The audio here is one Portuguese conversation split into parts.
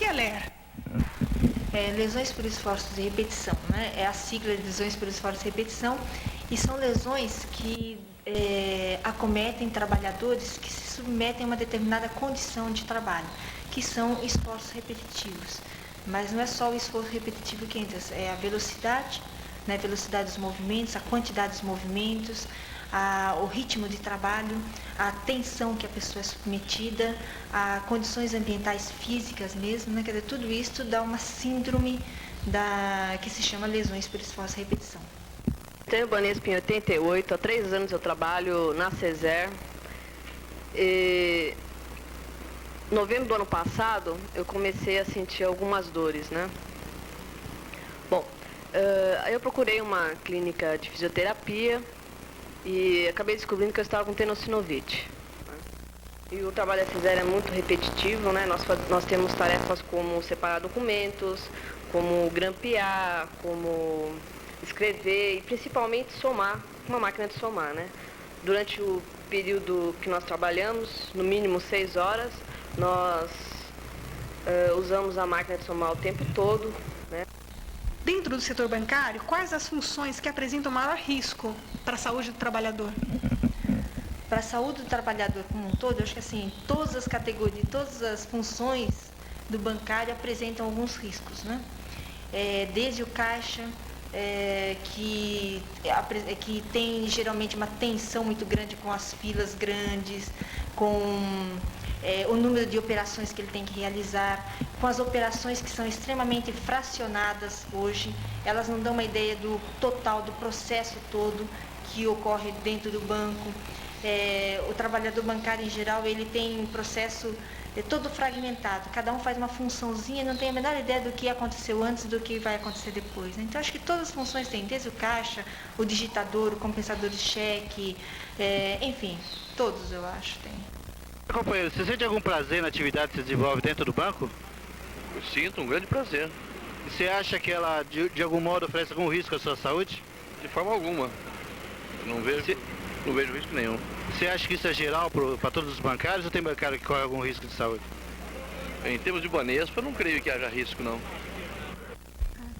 é LER? Lesões por esforços de repetição, né? É a sigla de lesões por esforços de repetição, e são lesões que acometem trabalhadores que se submetem a uma determinada condição de trabalho, que são esforços repetitivos. Mas não é só o esforço repetitivo que entra, é a velocidade, né? A velocidade dos movimentos, a quantidade dos movimentos, o ritmo de trabalho, a tensão que a pessoa é submetida, a condições ambientais físicas mesmo, né? Quer dizer, tudo isso dá uma síndrome que se chama lesões por esforço e repetição. Tenho Banespa em 88, há 3 anos eu trabalho na CESER. Em novembro do ano passado eu comecei a sentir algumas dores, né? Bom, aí eu procurei uma clínica de fisioterapia e acabei descobrindo que eu estava com tenossinovite. E o trabalho da CESER é muito repetitivo, né? Nós temos tarefas como separar documentos, como grampear, como escrever e principalmente somar, uma máquina de somar, né? Durante o período que nós trabalhamos, no mínimo 6 horas, nós usamos a máquina de somar o tempo todo, né? Dentro do setor bancário, quais as funções que apresentam maior risco para a saúde do trabalhador? Para a saúde do trabalhador como um todo, eu acho que assim, todas as categorias, todas as funções do bancário apresentam alguns riscos, né? Desde o caixa, que tem geralmente uma tensão muito grande com as filas grandes, com o número de operações que ele tem que realizar, com as operações que são extremamente fracionadas hoje, elas não dão uma ideia do total, do processo todo que ocorre dentro do banco. O trabalhador bancário em geral, ele tem um processo todo fragmentado, cada um faz uma funçãozinha, não tem a menor ideia do que aconteceu antes e do que vai acontecer depois, né? Então acho que todas as funções têm, desde o caixa, o digitador, o compensador de cheque, enfim, todos eu acho tem. Companheiro, você sente algum prazer na atividade que se desenvolve dentro do banco? Eu sinto um grande prazer. E você acha que ela de algum modo oferece algum risco à sua saúde? De forma alguma. Eu não vejo risco nenhum. Você acha que isso é geral para todos os bancários ou tem bancário que corre algum risco de saúde? Em termos de Banespa, eu não creio que haja risco, não.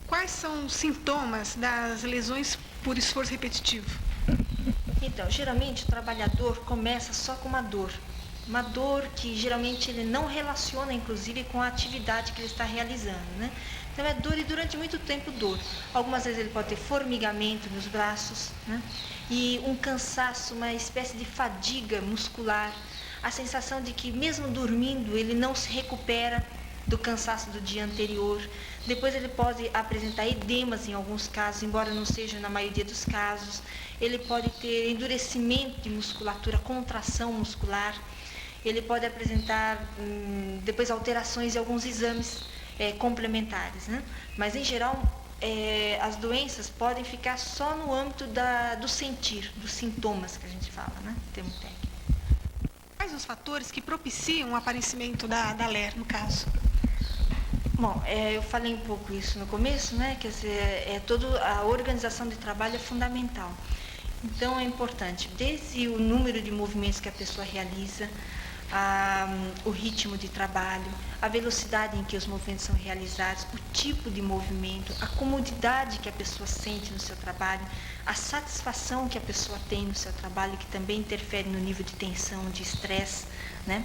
Quais são os sintomas das lesões por esforço repetitivo? Então, geralmente o trabalhador começa só com uma dor que geralmente ele não relaciona, inclusive, com a atividade que ele está realizando, né? Então é dor e durante muito tempo dor. Algumas vezes ele pode ter formigamento nos braços, né? E um cansaço, uma espécie de fadiga muscular, a sensação de que mesmo dormindo ele não se recupera do cansaço do dia anterior. Depois ele pode apresentar edemas em alguns casos, embora não seja na maioria dos casos. Ele pode ter endurecimento de musculatura, contração muscular. Ele pode apresentar depois alterações em alguns exames complementares, né? Mas em geral as doenças podem ficar só no âmbito do sentir, dos sintomas que a gente fala, né? Termo técnico. Quais os fatores que propiciam o aparecimento da LER, no caso? Bom, eu falei um pouco isso no começo, né? Quer dizer, toda a organização de trabalho é fundamental. Então é importante, desde o número de movimentos que a pessoa realiza, o ritmo de trabalho, a velocidade em que os movimentos são realizados, o tipo de movimento, a comodidade que a pessoa sente no seu trabalho, a satisfação que a pessoa tem no seu trabalho, que também interfere no nível de tensão, de estresse, né?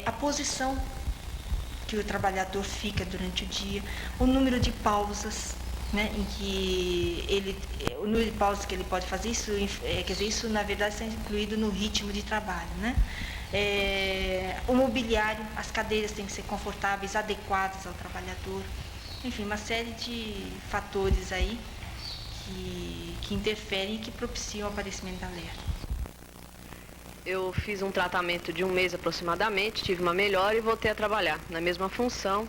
A posição que o trabalhador fica durante o dia, o número de pausas, né, em que o número de pausas que ele pode fazer, quer dizer, isso na verdade está incluído no ritmo de trabalho, né? O mobiliário, as cadeiras têm que ser confortáveis, adequadas ao trabalhador, enfim, uma série de fatores aí que interferem e que propiciam o aparecimento da LER. Eu fiz um tratamento de 1 mês aproximadamente, tive uma melhora e voltei a trabalhar na mesma função,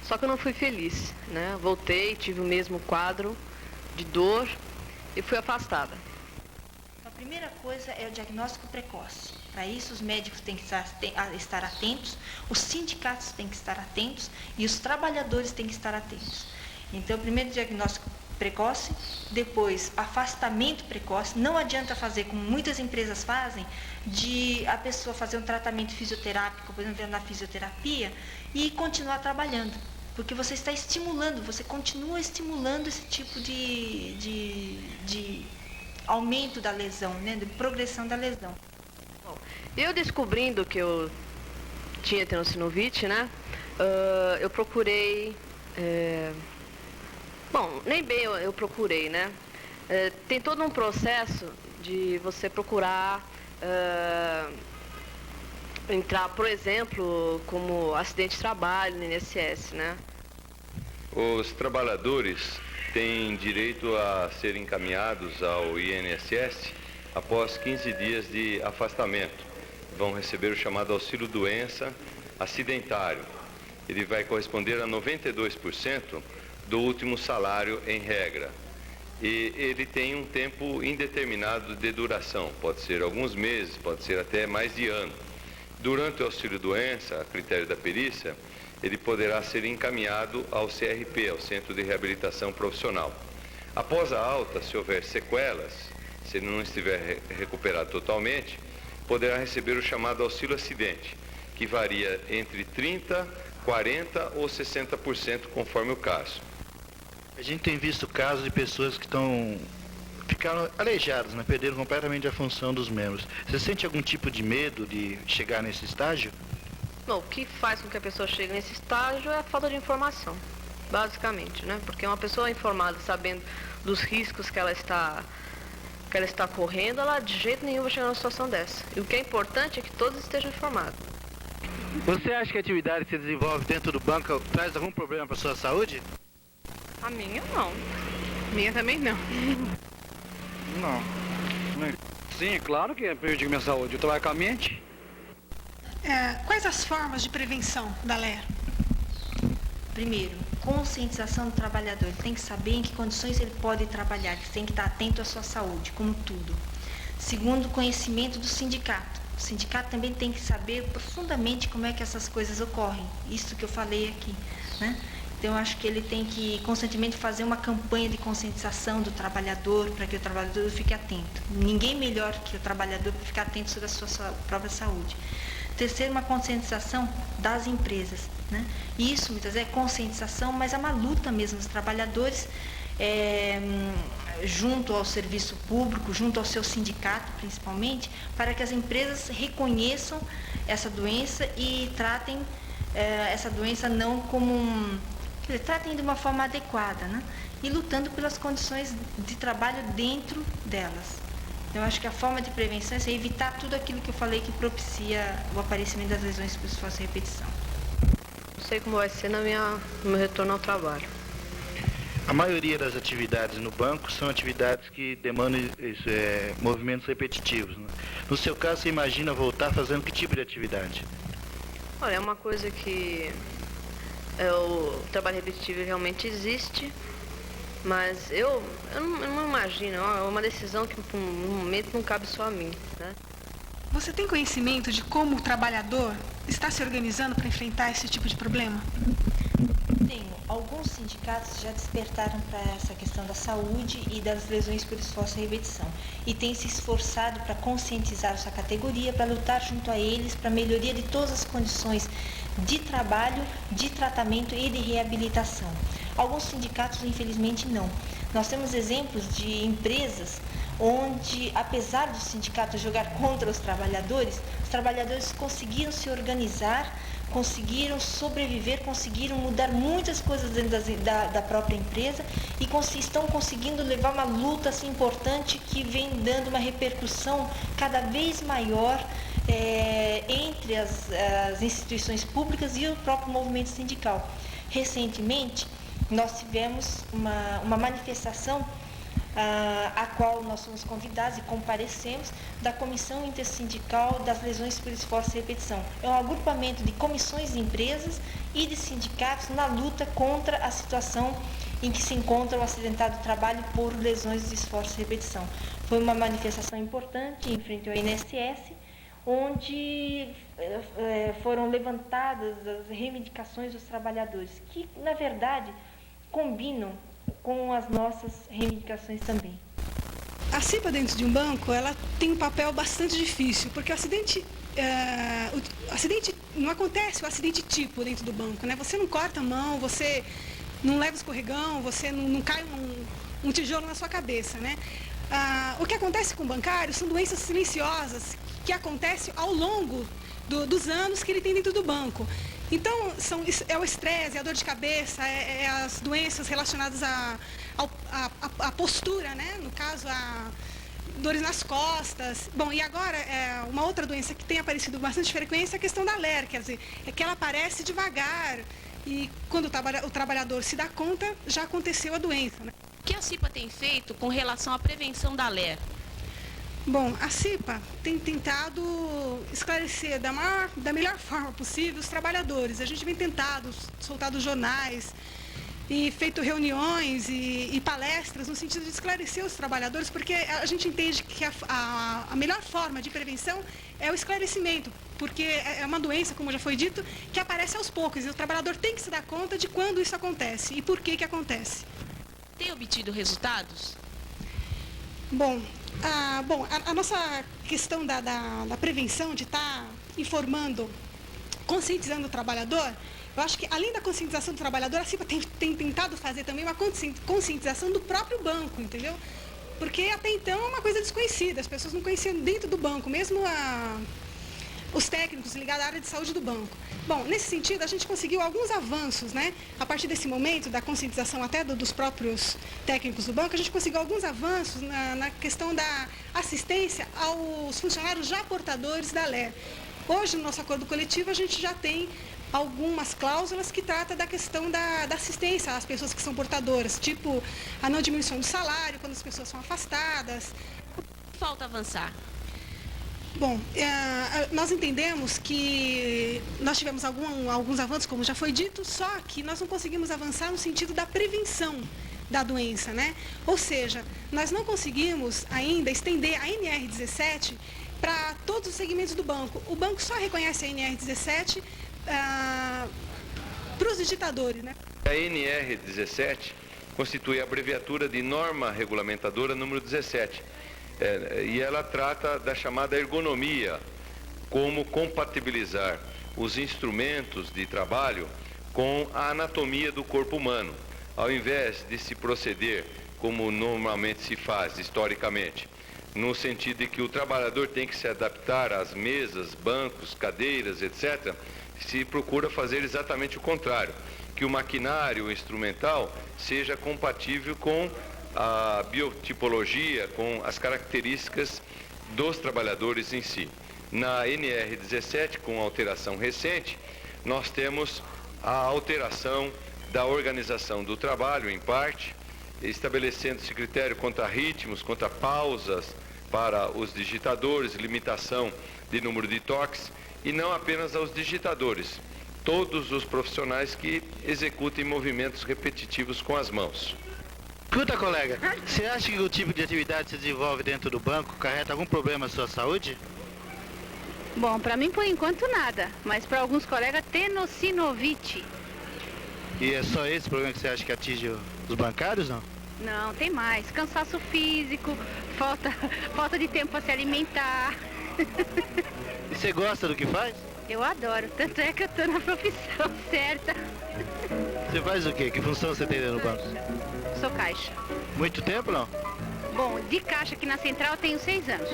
só que eu não fui feliz, né? Voltei, tive o mesmo quadro de dor e fui afastada. A primeira coisa é o diagnóstico precoce. Para isso, os médicos têm que estar atentos, os sindicatos têm que estar atentos e os trabalhadores têm que estar atentos. Então, o primeiro diagnóstico precoce, depois afastamento precoce. Não adianta fazer, como muitas empresas fazem, de a pessoa fazer um tratamento fisioterápico, por exemplo, na fisioterapia, e continuar trabalhando. Porque você está estimulando, você continua estimulando esse tipo de aumento da lesão, né, de progressão da lesão. Bom, eu descobrindo que eu tinha tenossinovite, né, eu procurei... Bom, nem bem eu procurei, né? Tem todo um processo de você procurar entrar, por exemplo, como acidente de trabalho no INSS, né? Os trabalhadores têm direito a serem encaminhados ao INSS após 15 dias de afastamento. Vão receber o chamado auxílio-doença acidentário. Ele vai corresponder a 92% do último salário em regra. E ele tem um tempo indeterminado de duração, pode ser alguns meses, pode ser até mais de ano. Durante o auxílio-doença, a critério da perícia, ele poderá ser encaminhado ao CRP, ao Centro de Reabilitação Profissional. Após a alta, se houver sequelas, se ele não estiver recuperado totalmente, poderá receber o chamado auxílio-acidente, que varia entre 30%, 40% ou 60%, conforme o caso. A gente tem visto casos de pessoas que ficaram aleijadas, né? Perderam completamente a função dos membros. Você sente algum tipo de medo de chegar nesse estágio? Bom, o que faz com que a pessoa chegue nesse estágio é a falta de informação, basicamente, né? Porque uma pessoa informada, sabendo dos riscos que ela está correndo, ela de jeito nenhum vai chegar numa situação dessa. E o que é importante é que todos estejam informados. Você acha que a atividade que se desenvolve dentro do banco traz algum problema para a sua saúde? A minha não. Minha também não. Não. Sim, claro que prejudica minha saúde. Eu trabalho com a mente. Quais as formas de prevenção da LER? Primeiro, conscientização do trabalhador. Ele tem que saber em que condições ele pode trabalhar, ele tem que estar atento à sua saúde, como tudo. Segundo, conhecimento do sindicato. O sindicato também tem que saber profundamente como é que essas coisas ocorrem. Isso que eu falei aqui, né? Então, eu acho que ele tem que constantemente fazer uma campanha de conscientização do trabalhador, para que o trabalhador fique atento. Ninguém melhor que o trabalhador para ficar atento sobre a sua própria saúde. Terceiro, uma conscientização das empresas, né? Isso, muitas vezes, é conscientização, mas é uma luta mesmo dos trabalhadores, junto ao serviço público, junto ao seu sindicato, principalmente, para que as empresas reconheçam essa doença e tratem essa doença não como tratem de uma forma adequada, né? E lutando pelas condições de trabalho dentro delas. Eu acho que a forma de prevenção é evitar tudo aquilo que eu falei que propicia o aparecimento das lesões por esforço e repetição. Não sei como vai ser no meu retorno ao trabalho. A maioria das atividades no banco são atividades que demandam movimentos repetitivos, né? No seu caso, você imagina voltar fazendo que tipo de atividade? Olha, é uma coisa que o trabalho repetitivo realmente existe, mas eu não imagino, é uma decisão que no momento não cabe só a mim, né? Você tem conhecimento de como o trabalhador está se organizando para enfrentar esse tipo de problema? Tenho. Alguns sindicatos já despertaram para essa questão da saúde e das lesões por esforço e repetição. E têm se esforçado para conscientizar essa categoria, para lutar junto a eles, para a melhoria de todas as condições de trabalho, de tratamento e de reabilitação. Alguns sindicatos, infelizmente, não. Nós temos exemplos de empresas onde, apesar do sindicato jogar contra os trabalhadores conseguiram se organizar, conseguiram sobreviver, conseguiram mudar muitas coisas dentro da própria empresa e estão conseguindo levar uma luta assim, importante que vem dando uma repercussão cada vez maior entre as instituições públicas e o próprio movimento sindical. Recentemente, nós tivemos uma manifestação a qual nós fomos convidados e comparecemos, da Comissão Intersindical das Lesões por Esforço e Repetição. É um agrupamento de comissões de empresas e de sindicatos na luta contra a situação em que se encontra o acidentado trabalho por lesões de esforço e repetição. Foi uma manifestação importante em frente ao INSS, onde foram levantadas as reivindicações dos trabalhadores, que, na verdade, combinam com as nossas reivindicações também. A CIPA dentro de um banco, ela tem um papel bastante difícil, porque o acidente não acontece o acidente tipo dentro do banco, né? Você não corta a mão, você não leva escorregão, você não cai um tijolo na sua cabeça, né? O que acontece com o bancário são doenças silenciosas que acontecem ao longo dos anos que ele tem dentro do banco. Então, é o estresse, é a dor de cabeça, é as doenças relacionadas à postura, né? No caso, dores nas costas. Bom, e agora, uma outra doença que tem aparecido com bastante frequência é a questão da LER, quer dizer, é que ela aparece devagar e quando o trabalhador se dá conta, já aconteceu a doença, né? O que a CIPA tem feito com relação à prevenção da LER? Bom, a CIPA tem tentado esclarecer da melhor forma possível os trabalhadores. A gente vem tentado, soltado jornais e feito reuniões e palestras no sentido de esclarecer os trabalhadores, porque a gente entende que a melhor forma de prevenção é o esclarecimento, porque é uma doença, como já foi dito, que aparece aos poucos e o trabalhador tem que se dar conta de quando isso acontece e por que acontece. Tem obtido resultados? Bom, a nossa questão da prevenção, de estar informando, conscientizando o trabalhador, eu acho que além da conscientização do trabalhador, a CIPA tem tentado fazer também uma conscientização do próprio banco, entendeu? Porque até então é uma coisa desconhecida, as pessoas não conheciam dentro do banco, mesmo os técnicos ligados à área de saúde do banco. Bom, nesse sentido, a gente conseguiu alguns avanços, né? A partir desse momento, da conscientização até dos próprios técnicos do banco, a gente conseguiu alguns avanços na questão da assistência aos funcionários já portadores da LER. Hoje, no nosso acordo coletivo, a gente já tem algumas cláusulas que tratam da questão da assistência às pessoas que são portadoras, tipo a não diminuição do salário, quando as pessoas são afastadas. Falta avançar. Bom, nós entendemos que nós tivemos alguns avanços, como já foi dito, só que nós não conseguimos avançar no sentido da prevenção da doença, né? Ou seja, nós não conseguimos ainda estender a NR17 para todos os segmentos do banco. O banco só reconhece a NR17 para os digitadores, né? A NR17 constitui a abreviatura de Norma Regulamentadora número 17. E ela trata da chamada ergonomia, como compatibilizar os instrumentos de trabalho com a anatomia do corpo humano. Ao invés de se proceder como normalmente se faz historicamente, no sentido de que o trabalhador tem que se adaptar às mesas, bancos, cadeiras, etc., se procura fazer exatamente o contrário, que o maquinário instrumental seja compatível com a biotipologia, com as características dos trabalhadores em si. Na NR17, com alteração recente, nós temos a alteração da organização do trabalho, em parte, estabelecendo-se critério quanto a ritmos, quanto a pausas para os digitadores, limitação de número de toques, e não apenas aos digitadores, todos os profissionais que executem movimentos repetitivos com as mãos. Escuta, colega, você acha que o tipo de atividade que se desenvolve dentro do banco carrega algum problema à sua saúde? Bom, para mim, por enquanto, nada. Mas para alguns colegas, tenossinovite. E é só esse problema que você acha que atinge os bancários, não? Não, tem mais. Cansaço físico, falta de tempo para se alimentar. E você gosta do que faz? Eu adoro, tanto é que eu tô na profissão certa. Você faz o quê? Que função você tem dentro do banco? Sou caixa. Muito tempo, não? Bom, de caixa aqui na central eu tenho 6 anos.